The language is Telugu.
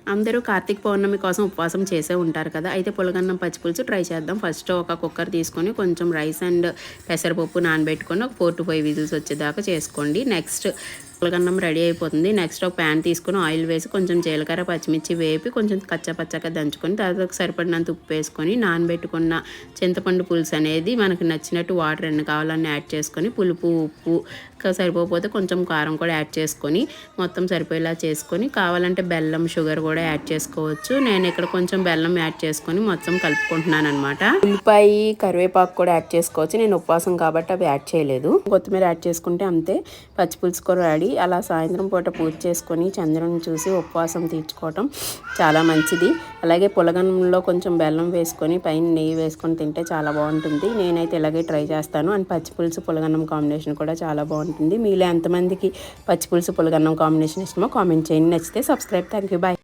అందరూ కార్తీక పౌర్ణమి కోసం ఉపవాసం చేసే ఉంటారు కదా. అయితే పులగన్నం పచ్చిపులుసు ట్రై చేద్దాం. ఫస్ట్ ఒక కుక్కర్ తీసుకొని కొంచెం రైస్ అండ్ పెసరపప్పు నానబెట్టుకొని ఒక 4 to 5 విజిల్స్ వచ్చేదాకా చేసుకోండి. నెక్స్ట్ పులగన్నం రెడీ అయిపోతుంది. నెక్స్ట్ ఒక ప్యాన్ తీసుకొని ఆయిల్ వేసి కొంచెం జీలకర్ర పచ్చిమిర్చి వేపి కొంచెం కచ్చపచ్చగా దంచుకొని తర్వాత సరిపడినంత ఉప్పు వేసుకొని నానబెట్టుకున్న చింతపండు పులుసు అనేది మనకు నచ్చినట్టు వాటర్ ఎన్ని కావాలన్నీ యాడ్ చేసుకొని పులుపు ఉప్పు సరిపోతే కొంచెం కారం కూడా యాడ్ చేసుకొని మొత్తం సరిపోయేలా చేసుకొని కావాలంటే బెల్లం షుగర్ కూడా యాడ్ చేసుకోవచ్చు. నేను ఇక్కడ కొంచెం బెల్లం యాడ్ చేసుకొని మొత్తం కలుపుకుంటున్నాను అనమాట. ఉల్లిపాయ కరివేపాకు కూడా యాడ్ చేసుకోవచ్చు. నేను ఉపవాసం కాబట్టి అవి యాడ్ చేయలేదు. కొత్తిమీర యాడ్ చేసుకుంటే అంతే, పచ్చిపులుసు కూడా రెడీ. అలా సాయంత్రం పూట పూజ చేసుకొని చంద్రుని చూసి ఉపవాసం తీర్చుకోవటం చాలా మంచిది. అలాగే పులగన్నంలో కొంచెం బెల్లం వేసుకొని పైన నెయ్యి వేసుకొని తింటే చాలా బాగుంటుంది. నేనైతే ఇలాగే ట్రై చేస్తాను. అండ్ పచ్చిపులుసు పులగన్నం కాంబినేషన్ కూడా చాలా బాగుంటుంది. మీలో ఎంతమందికి పచ్చిపులుసు పులగన్నం కాంబినేషన్ ఇష్టమో కామెంట్ చేయండి. నచ్చితే సబ్స్క్రైబ్. Thank you. బాయ్.